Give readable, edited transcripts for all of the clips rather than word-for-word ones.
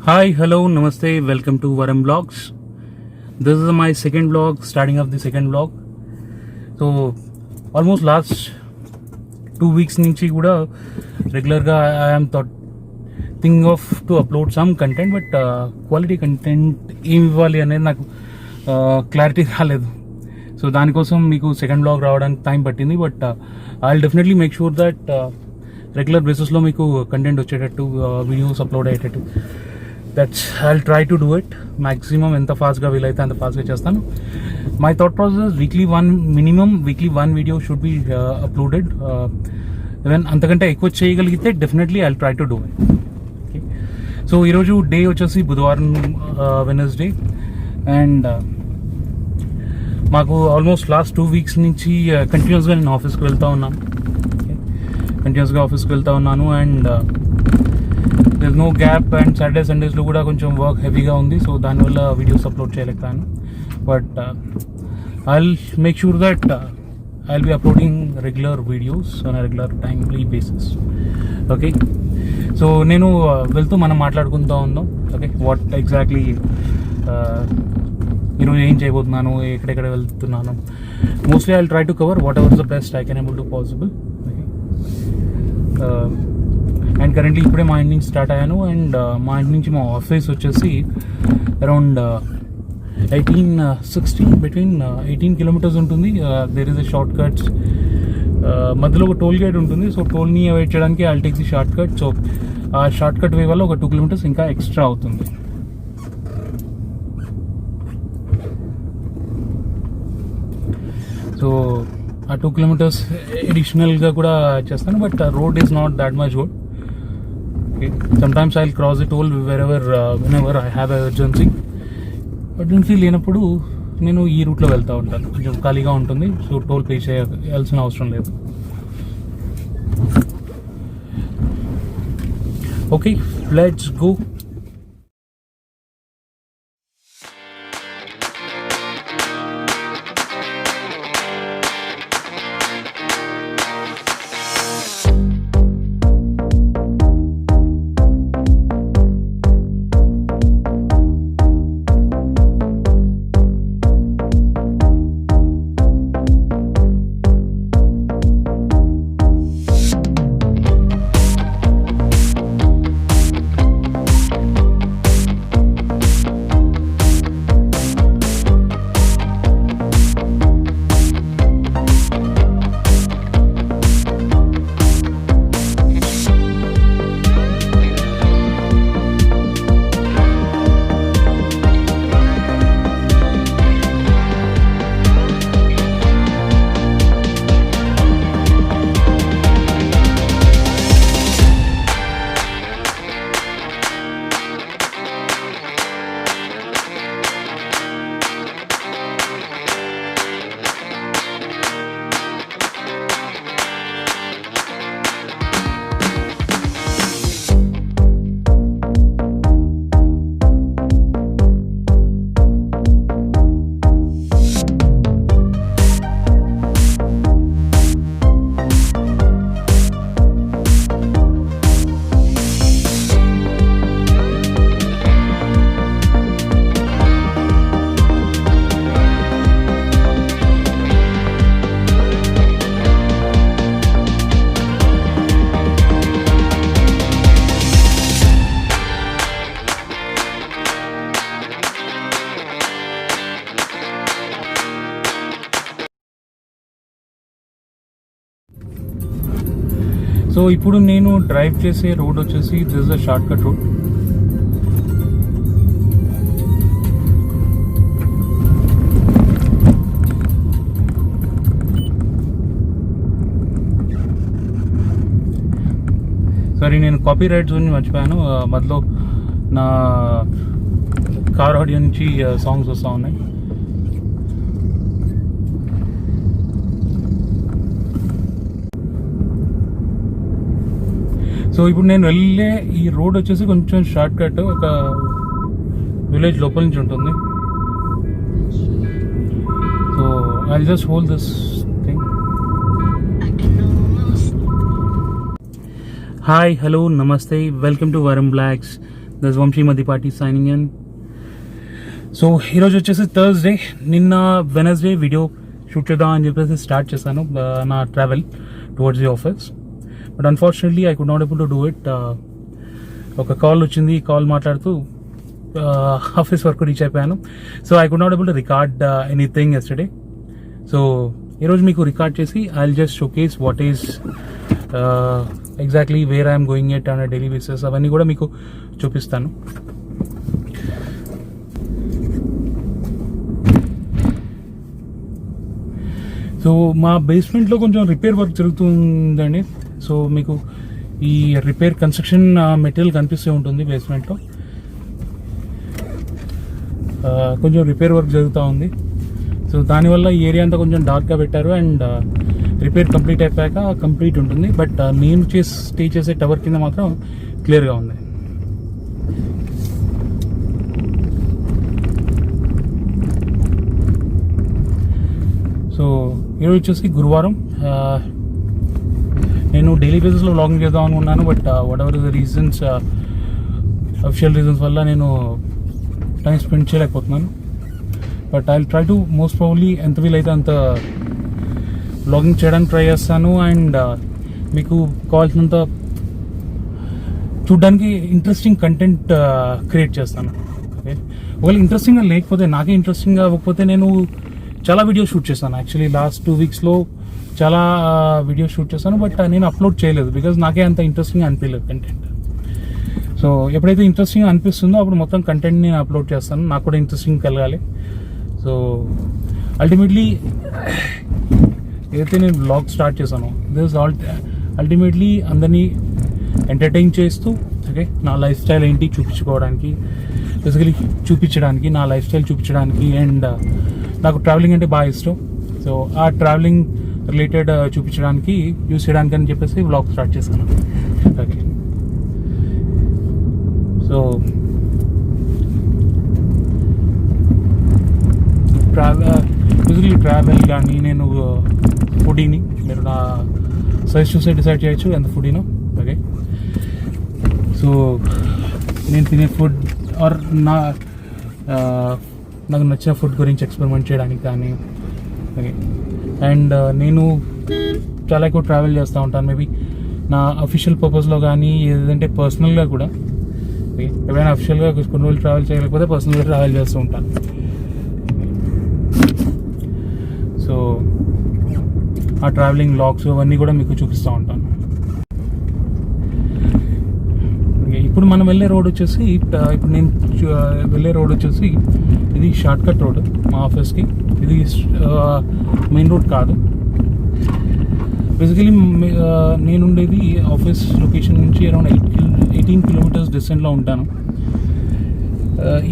Hi, hello, namaste, welcome to Varam Vlogs. This is my second vlog, starting of the second vlog. So, almost last 2 weeks నుంచి కూడా రెగ్యులర్గా I am thinking of to upload some content, but quality content ఏమి ఇవ్వాలి అనేది నాకు clarity రాలేదు. So దానికోసం మీకు సెకండ్ వ్లాగ్ రావడానికి టైం పట్టింది, but I will definitely make sure that regular బేసిస్లో మీకు కంటెంట్ వచ్చేటట్టు, వీడియోస్ అప్లోడ్ అయ్యేటట్టు that's I will try to do it. Maximum ఎంత ఫాస్ట్గా వీలైతే అంత ఫాస్ట్గా చేస్తాను. My thought process weekly one video should be uploaded. Even అంతకంటే ఎక్కువ చేయగలిగితే definitely I will try to do it. Okay, so ఈరోజు డే వచ్చేసి బుధవారం, వెనస్డే, అండ్ మాకు ఆల్మోస్ట్ లాస్ట్ 2 weeks నుంచి కంటిన్యూస్గా నేను ఆఫీస్కి వెళ్తూ ఉన్నాను. And there no gap. And Saturday సండేస్లో కూడా కొంచెం వర్క్ హెవీగా ఉంది, సో దానివల్ల వీడియోస్ అప్లోడ్ చేయలేకపోయాను. But I will make sure that I will be uploading regular videos on regular timely basis. Okay, so నేను వెళ్తూ మనం మాట్లాడుకుంటూ ఉందాం. ఓకే, వాట్ ఎగ్జాక్ట్లీ ఈరోజు ఏం చేయబోతున్నాను, ఎక్కడెక్కడ వెళ్తున్నాను. Mostly I will try to cover what ever the best I can able to possible. Okay, and currently ఇప్పుడే మా ఇంటి నుంచి స్టార్ట్ అయ్యాను. అండ్ మా ఇంటి నుంచి మా ఆఫీస్ వచ్చేసి అరౌండ్ 18 kilometers ఉంటుంది. There is a short cuts, మధ్యలో ఒక టోల్ గేట్ ఉంటుంది. సో టోల్ని అవాయిడ్ చేయడానికి I will take the short cut. So ఆ షార్ట్ కట్ వే వల్ల ఒక 2 kilometers ఇంకా ఎక్స్ట్రా అవుతుంది. సో ఆ 2 kilometers ఎడిషనల్గా కూడా చేస్తాను, but road is not that much good. Okay, sometimes I will cross the toll whenever I have emergency లేనప్పుడు నేను ఈ రూట్లో వెళ్తూ ఉంటాను. కొంచెం ఖాళీగా ఉంటుంది, సో టోల్ పే చేయాల్సిన అవసరం లేదు. Okay, let's go. సో ఇప్పుడు నేను డ్రైవ్ చేసే రోడ్ వచ్చేసి this is a short cut road. Sorry, నేను కాపీ రైట్స్ గురించి మర్చిపోయాను. మధ్యలో నా కార్ ఆడియో నుంచి సాంగ్స్ వస్తూ ఉన్నాయి. సో ఇప్పుడు నేను వెళ్ళే ఈ రోడ్ వచ్చేసి కొంచెం షార్ట్ కట్, ఒక విలేజ్ లోపల నుంచి ఉంటుంది. So I just hold this thing. Hi, hello, namaste, welcome to Varam vlogs. This Vamsi Madipati signing in. So ఈరోజు వచ్చేసి థర్స్డే. నిన్న వెనస్డే వీడియో షూట్ చేద్దాం అని చెప్పేసి స్టార్ట్ చేశాను నా travel towards the office. But unfortunately I could not able to do it. ఒక call వచ్చింది, కాల్ మాట్లాడుతూ ఆఫీస్ వరకు రీచ్ అయిపోయాను. So I could not able to record anything yesterday. So ఈరోజు మీకు రికార్డ్ చేసి I will just showcase what is exactly where I'm going at on daily basis. అవన్నీ కూడా మీకు చూపిస్తాను. సో మా బేస్మెంట్లో కొంచెం రిపేర్ వర్క్ జరుగుతుందండి. సో మీకు ఈ రిపేర్ కన్స్ట్రక్షన్ మెటీరియల్ కనిపిస్తూ ఉంటుంది బేస్మెంట్లో. కొంచెం రిపేర్ వర్క్ జరుగుతూ ఉంది. సో దానివల్ల ఈ ఏరియా అంతా కొంచెం డార్క్గా పెట్టారు. అండ్ రిపేర్ కంప్లీట్ అయిపోయాక కంప్లీట్ ఉంటుంది. బట్ నేను స్టే చేసే టవర్ కింద మాత్రం క్లియర్గా ఉంది. సో ఈరోజు వచ్చేసి గురువారం. నేను డైలీ బేసిస్లో వ్లాగింగ్ చేద్దాం అనుకున్నాను. But what ever the reasons, official reasons వల్ల నేను టైం స్పెండ్ చేయలేకపోతున్నాను. But I will try to most probably ఎంత వీలైతే అంత వ్లాగింగ్ చేయడానికి ట్రై చేస్తాను. అండ్ మీకు కావాల్సినంత చూడ్డానికి ఇంట్రెస్టింగ్ కంటెంట్ క్రియేట్ చేస్తాను. ఓకే, ఒకవేళ ఇంట్రెస్టింగ్గా లేకపోతే, నాకే ఇంట్రెస్టింగ్గా అవ్వకపోతే నేను చాలా వీడియోస్ షూట్ చేశాను. యాక్చువల్లీ లాస్ట్ 2 weeksలో చాలా వీడియోస్ షూట్ చేశాను. బట్ నేను అప్లోడ్ చేయలేదు బికాజ్ నాకే అంత ఇంట్రెస్టింగ్ అనిపించలేదు కంటెంట్. సో ఎప్పుడైతే ఇంట్రెస్టింగ్ అనిపిస్తుందో అప్పుడు మొత్తం కంటెంట్ నేను అప్లోడ్ చేస్తాను. నాకు కూడా ఇంట్రెస్టింగ్ కలగాలి. సో అల్టిమేట్లీ ఏదైతే నేను బ్లాగ్ స్టార్ట్ చేశానో దిస్ అల్టిమేట్లీ అందరినీ ఎంటర్టైన్ చేస్తూ, ఓకే, నా లైఫ్ స్టైల్ ఏంటి చూపించుకోవడానికి, బేసికలీ చూపించడానికి, నా లైఫ్ స్టైల్ చూపించడానికి. అండ్ నాకు ట్రావెలింగ్ అంటే బాగా ఇష్టం. సో ఆ ట్రావెలింగ్ రిలేటెడ్ చూపించడానికి, యూస్ చేయడానికి అని చెప్పేసి బ్లాగ్ స్టార్ట్ చేశాను. ఓకే, సో ట్రావెల్ కానీ నేను ఫుడీని మీరు నా సైజ్ చూసే డిసైడ్ చేయొచ్చు ఎంత ఫుడీనో. ఓకే, సో నేను తినే ఫుడ్ ఆర్ నాకు నచ్చిన ఫుడ్ గురించి ఎక్స్పెరిమెంట్ చేయడానికి కానీ. ఓకే, అండ్ నేను చాలా ఎక్కువ ట్రావెల్ చేస్తూ ఉంటాను. మేబీ నా అఫీషియల్ పర్పస్లో కానీ, ఏదంటే పర్సనల్గా కూడా. ఓకే, ఎప్పుడైనా అఫీషియల్గా కొన్ని రోజులు ట్రావెల్ చేయలేకపోతే పర్సనల్గా ట్రావెల్ చేస్తూ ఉంటాను. సో ఆ ట్రావెలింగ్ వ్లాగ్స్ అవన్నీ కూడా మీకు చూపిస్తూ ఉంటాను. ఇప్పుడు మనం వెళ్ళే రోడ్ వచ్చేసి, ఇప్పుడు నేను వెళ్ళే రోడ్ వచ్చేసి ఇది షార్ట్ కట్ రోడ్ మా ఆఫీస్కి. ఇది మెయిన్ రోడ్ కాదు. బేసికలీ నేనుండేది ఆఫీస్ లొకేషన్ నుంచి అరౌండ్ 18 kilometers డిస్టెన్స్లో ఉంటాను.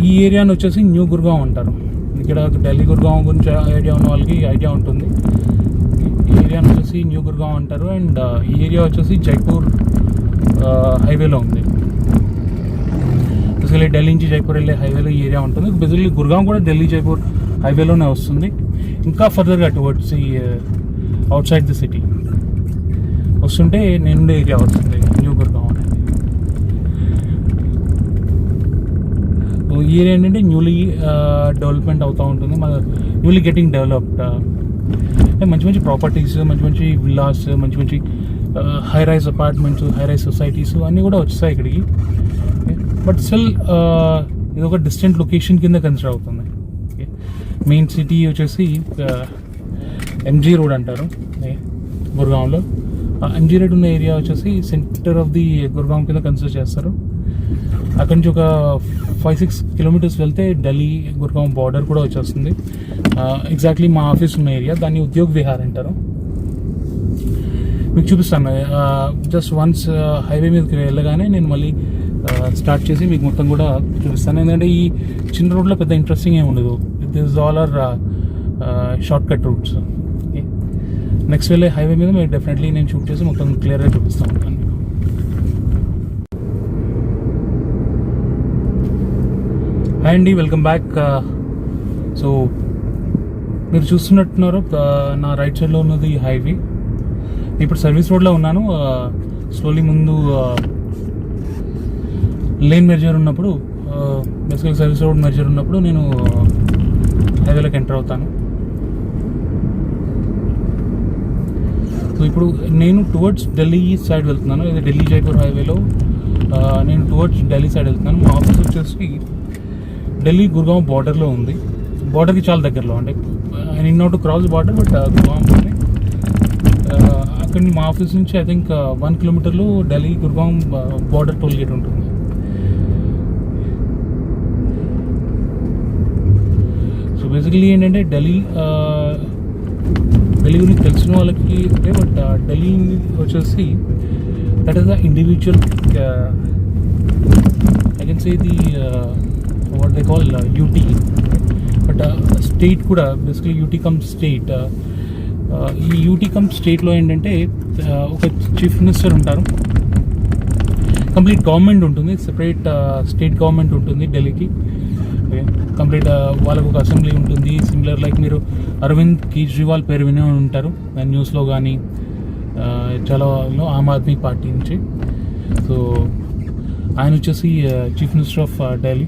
ఈ ఏరియాని వచ్చేసి న్యూ గుర్గావ్ అంటారు. ఇక్కడ ఢిల్లీ గుర్గావ్ గురించి ఐడియా ఉన్న వాళ్ళకి ఐడియా ఉంటుంది. ఈ ఏరియాని వచ్చేసి న్యూ గుర్గావ్ అంటారు. అండ్ ఈ ఏరియా వచ్చేసి జైపూర్ హైవేలో ఉంది. బేసికలీ ఢిల్లీ నుంచి జైపూర్ వెళ్ళే హైవేలో ఈ ఏరియా ఉంటుంది. బేసికలీ గుర్గావ్ కూడా ఢిల్లీ జైపూర్ హైవేలోనే వస్తుంది. ఇంకా ఫర్దర్గా టువర్డ్స్ ఈ అవుట్ సైడ్ ది సిటీ వస్తుంటే నేనుండే ఏరియా వస్తుంది న్యూ గుర్గావ్ అనేది. ఈ ఏరియా ఏంటంటే న్యూలీ డెవలప్మెంట్ అవుతూ ఉంటుంది. మన న్యూలీ గెటింగ్ డెవలప్డ్. మంచి మంచి ప్రాపర్టీస్, మంచి మంచి విల్లాస్, మంచి మంచి high rise apartments, high rise societies అన్నీ కూడా వచ్చాయి ఇక్కడికి. బట్ స్టిల్ ఇది ఒక డిస్టెంట్ లొకేషన్ కింద కన్సిడర్ అవుతుంది. మెయిన్ సిటీ వచ్చేసి ఎంజీ రోడ్ అంటారు గుర్గావ్లో. ఎంజీ రోడ్ ఉన్న ఏరియా వచ్చేసి సెంటర్ ఆఫ్ ది గుర్గావ్ కింద కన్సిడర్ చేస్తారు. అక్కడి నుంచి ఒక 5-6 kilometers వెళ్తే ఢిల్లీ గుర్గావ్ బార్డర్ కూడా వచ్చేస్తుంది. ఎగ్జాక్ట్లీ మా ఆఫీస్ ఉన్న ఏరియా, దాన్ని ఉద్యోగ్ విహార్ అంటారు. మీకు చూపిస్తాను. జస్ట్ వన్స్ హైవే మీదకి వెళ్ళగానే నేను మళ్ళీ స్టార్ట్ చేసి మీకు మొత్తం కూడా చూపిస్తాను. ఎందుకంటే ఈ చిన్న రోడ్లో పెద్ద ఇంట్రెస్టింగ్ ఏమి ఉండదు. This all are short cut routes. Next వెళ్ళే హైవే మీద మీరు డెఫినెట్లీ నేను షూట్ చేసి మొత్తం క్లియర్గా చూపిస్తూ ఉంటాను. హాయ్ అండి, వెల్కమ్ బ్యాక్. సో మీరు చూస్తున్నట్టున్నారు నా రైట్ సైడ్లో ఉన్నది హైవే. ఇప్పుడు సర్వీస్ రోడ్లో ఉన్నాను. స్లోలీ ముందు లేన్ మెర్జర్ ఉన్నప్పుడు, బేసికల్ సర్వీస్ రోడ్ మెర్జర్ ఉన్నప్పుడు నేను హైవేలోకి ఎంటర్ అవుతాను. సో ఇప్పుడు నేను టువర్డ్స్ ఢిల్లీ సైడ్ వెళ్తున్నాను. ఇది ఢిల్లీ జైపూర్ హైవేలో నేను టువర్డ్స్ ఢిల్లీ సైడ్ వెళ్తున్నాను. మా ఆఫీస్ వచ్చేసి ఢిల్లీ గుర్గావ్ బార్డర్లో ఉంది. బార్డర్కి చాలా దగ్గరలో, అంటే I need not to cross border, but Gurgaon ఉంది. అక్కడ మా ఆఫీస్ నుంచి ఐ థింక్ 1 కిలోమీటర్లో Delhi Gurgaon border toll gate ఉంటుంది. సో బేసికలీ ఏంటంటే ఢిల్లీ గురించి తెలిసిన వాళ్ళకి ఓకే, బట్ ఢిల్లీ వచ్చేసి that is the individual, I can say the what they call UT, but state కూడా బేసికలీ యూటీ కమ్ స్టేట్. ఈ యూటీ కమ్ స్టేట్లో ఏంటంటే ఒక చీఫ్ మినిస్టర్ ఉంటారు, కంప్లీట్ గవర్నమెంట్ ఉంటుంది, సెపరేట్ స్టేట్ గవర్నమెంట్ ఉంటుంది ఢిల్లీకి. కంప్లీట్ వాళ్ళకు ఒక అసెంబ్లీ ఉంటుంది. సిమిలర్ లైక్ మీరు అరవింద్ కేజ్రీవాల్ పేరు వినే ఉంటారు న్యూస్లో కానీ చాలా ఆమ్ ఆద్మీ పార్టీ నుంచి. సో ఆయన వచ్చేసి chief minister of Delhi.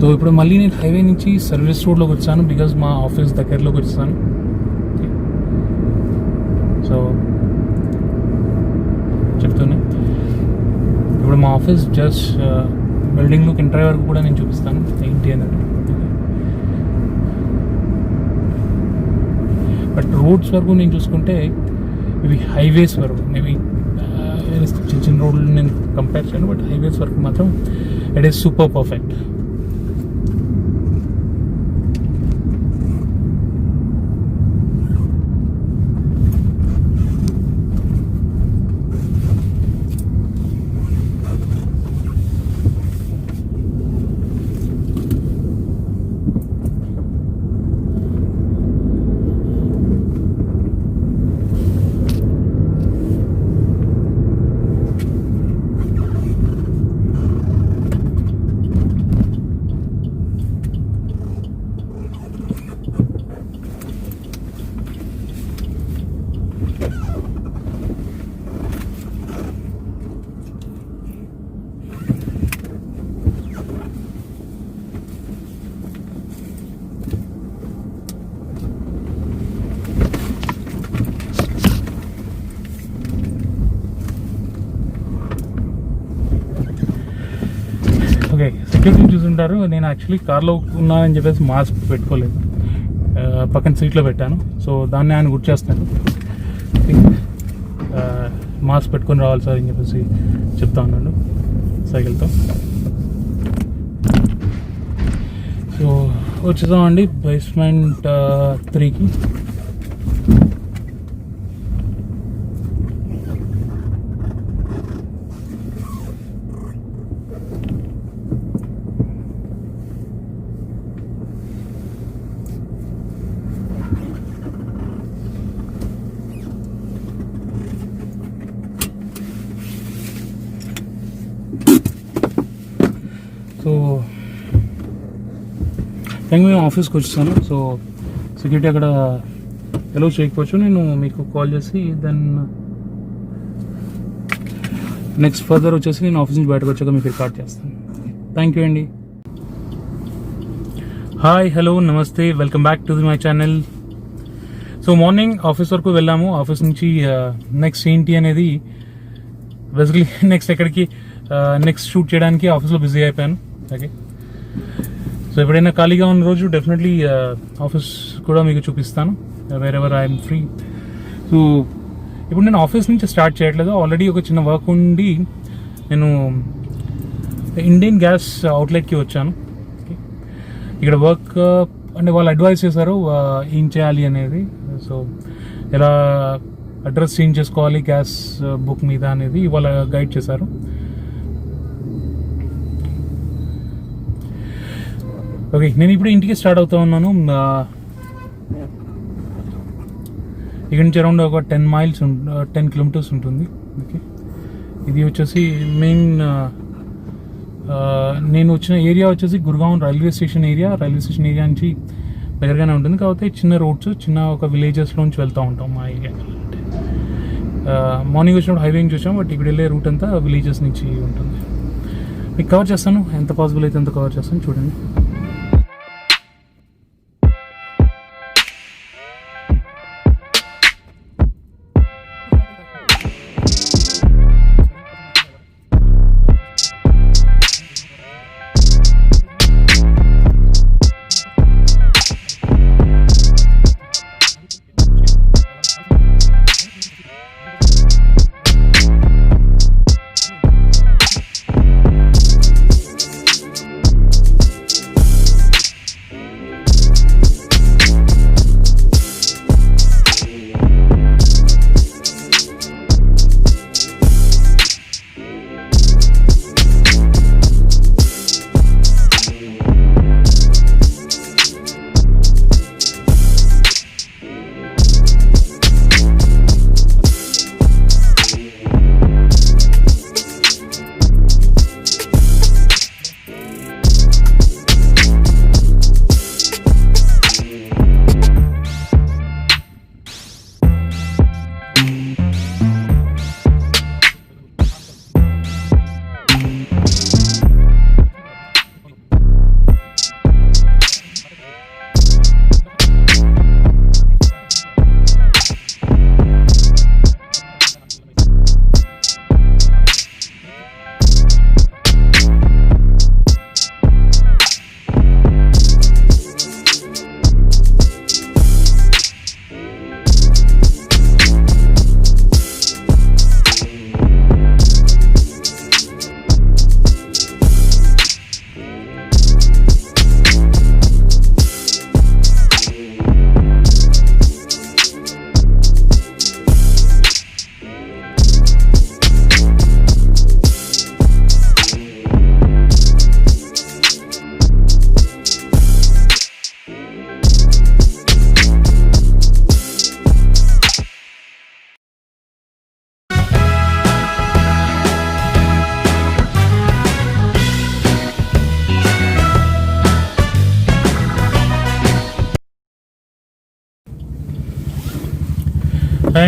So ఇప్పుడు మళ్ళీ నేను హైవే నుంచి సర్వీస్ రోడ్లోకి వచ్చాను, బికాజ్ మా ఆఫీస్ దగ్గరలోకి వచ్చాను. సో చెప్తూనే ఇప్పుడు మా ఆఫీస్ జస్ట్ బిల్డింగ్లోకి ఎంటర్ అయ్యే వరకు కూడా నేను చూపిస్తాను ఏంటి అనేది. బట్ రోడ్స్ వరకు నేను చూసుకుంటే ఇవి హైవేస్ వరకు మేబీ చిన్న చిన్న రోడ్లు నేను కంపేర్ చేయను, బట్ హైవేస్ వరకు మాత్రం ఇట్ ఈస్ సూపర్ పర్ఫెక్ట్. సెక్యూరిటీని చూసుంటారు, నేను యాక్చువల్లీ కార్లో ఉన్నానని చెప్పేసి మాస్క్ పెట్టుకోలేదు, పక్కన సీట్లో పెట్టాను. సో దాన్ని ఆయన గుర్తు చేస్తాను, మాస్క్ పెట్టుకొని రావాలి సార్ అని చెప్పేసి చెప్తా ఉన్నాడు సైకిల్తో. సో వచ్చేసామండి బేస్మెంట్ 3కి. సో మేము ఆఫీస్కి వచ్చేసాను. సో సెక్యూరిటీ అక్కడ ఎలా చేయకపోవచ్చు, నేను మీకు కాల్ చేసి దెన్ నెక్స్ట్ ఫర్దర్ వచ్చేసి నేను ఆఫీస్ నుంచి బయటకు వచ్చాక మీకు రికార్డ్ చేస్తాను. థ్యాంక్ యూ అండి. Hi, hello, namaste, welcome back to my channel. So morning office వరకు వెళ్ళాము. ఆఫీస్ నుంచి నెక్స్ట్ ఏంటి అనేది బేసిక్లీ నెక్స్ట్ ఎక్కడికి నెక్స్ట్ షూట్ చేయడానికి ఆఫీస్లో బిజీ అయిపోయాను. ఓకే, సో ఎప్పుడైనా ఖాళీగా ఉన్న రోజు డెఫినెట్లీ ఆఫీస్ కూడా మీకు చూపిస్తాను, wear ever I'm free. So ఇప్పుడు నేను ఆఫీస్ నుంచి స్టార్ట్ చేయట్లేదు, ఆల్రెడీ ఒక చిన్న వర్క్ ఉండి నేను ఇండియన్ గ్యాస్ అవుట్లెట్కి వచ్చాను. ఇక్కడ వర్క్ అంటే వాళ్ళు అడ్వైస్ చేశారు ఏం చేయాలి అనేది. సో ఎలా అడ్రస్ చేంజ్ చేసుకోవాలి గ్యాస్ బుక్ మీద అనేది వాళ్ళ గైడ్ చేశారు. ఓకే, నేను ఇప్పుడు ఇంటికి స్టార్ట్ అవుతా ఉన్నాను. ఇక్కడ నుంచి అరౌండ్ ఒక 10 కిలోమీటర్స్ ఉంటుంది. ఓకే, ఇది వచ్చేసి మెయిన్ నేను వచ్చిన ఏరియా వచ్చేసి గుర్గావ్ రైల్వే స్టేషన్ ఏరియా నుంచి దగ్గరగానే ఉంటుంది. కాకపోతే చిన్న రోడ్స్, చిన్న ఒక విలేజెస్లోంచి వెళ్తూ ఉంటాం మా ఏరియా. మార్నింగ్ వచ్చినప్పుడు హైవే నుంచి వచ్చాం, బట్ ఇప్పుడు వెళ్ళే రూట్ అంతా విలేజెస్ నుంచి ఉంటుంది. మీకు కవర్ చేస్తాను, ఎంత పాసిబుల్ అయితే అంత కవర్ చేస్తాను, చూడండి.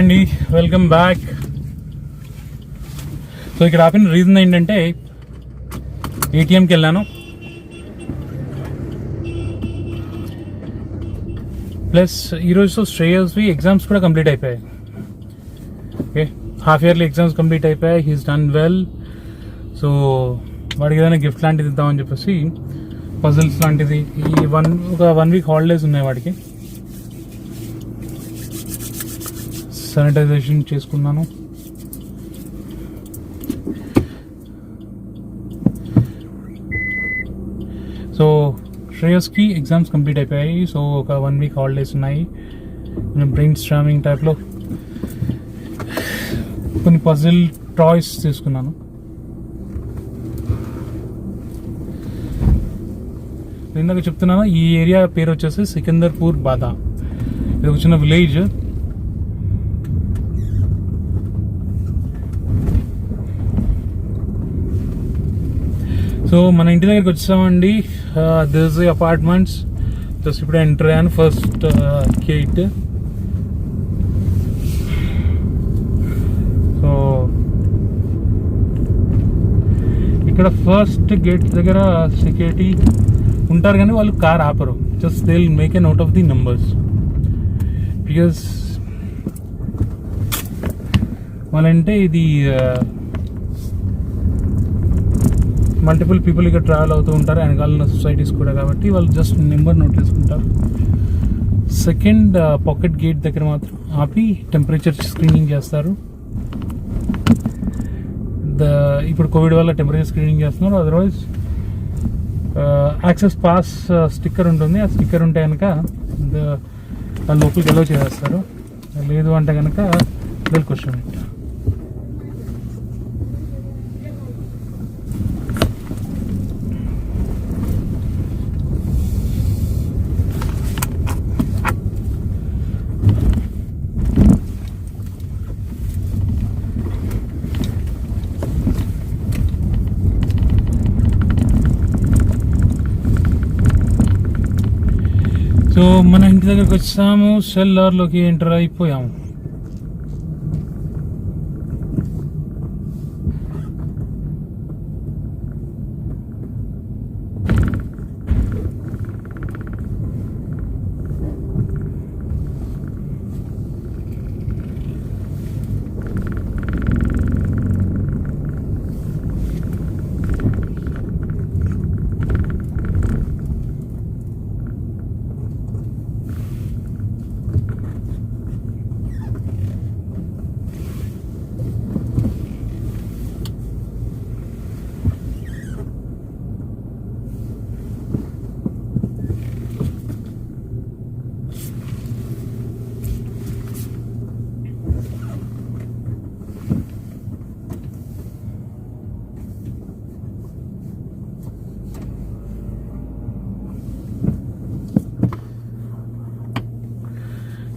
అండి, వెల్కమ్ బ్యాక్. సో ఇక్కడ ఆపిన రీజన్ ఏంటంటే ఏటీఎంకి వెళ్ళాను, ప్లస్ ఈరోజు శ్రేయస్వి ఎగ్జామ్స్ కూడా కంప్లీట్ అయిపోయాయి. Okay, half yearly exams complete అయిపోయాయి. He's done well. సో వాడికి ఏదైనా గిఫ్ట్ లాంటిది ఇద్దామని చెప్పేసి పజిల్స్ లాంటిది ఒక 1 వీక్ హాలిడేస్ ఉన్నాయి వాడికి. శానిటైజేషన్ చేసుకున్నాను. సో శ్రేయస్కి ఎగ్జామ్స్ కంప్లీట్ అయిపోయాయి. సో ఒక 1 వీక్ హాలిడేస్ ఉన్నాయి. బ్రెయిన్ స్ట్రామింగ్ టైప్లో కొన్ని పజిల్ టాయ్స్ తీసుకున్నాను. ఇందాక చెప్తున్నాను, ఈ ఏరియా పేరు వచ్చేసి సికిందర్పూర్ బాదా. ఇది ఒక చిన్న విలేజ్. సో మన ఇంటి దగ్గరికి వచ్చామండి. This apartments. జస్ట్ ఇప్పుడు ఎంటర్ అయ్యాను. First gate. సో ఇక్కడ ఫస్ట్ గేట్ దగ్గర సెక్యూరిటీ ఉంటారు కానీ వాళ్ళు కార్ ఆపరు. Just they will make a note of the numbers. Because వాళ్ళంటే ఇది మల్టిపుల్ పీపుల్ ఇక్కడ ట్రావెల్ అవుతూ ఉంటారు, వెనకాల సొసైటీస్ కూడా, కాబట్టి వాళ్ళు జస్ట్ నెంబర్ నోట్ చేసుకుంటారు. సెకండ్ పాకెట్ గేట్ దగ్గర మాత్రం ఆపి టెంపరేచర్ స్క్రీనింగ్ చేస్తారు. ఇప్పుడు కోవిడ్ వల్ల టెంపరేచర్ స్క్రీనింగ్ చేస్తున్నారు. అదర్వైజ్ యాక్సెస్ పాస్ స్టిక్కర్ ఉంటుంది. ఆ స్టిక్కర్ ఉంటే కనుక లోపలికి ఎలో చేస్తారు. లేదు అంటే కనుక బిల్ క్వశ్చన్. సో మన ఇంటి దగ్గరకు వచ్చాము. సెల్లార్లోకి ఎంటర్ అయిపోయాము.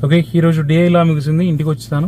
ఓకే, ఈరోజు డే ఇలా ముగిసింది. ఇంటికి వచ్చేసాను.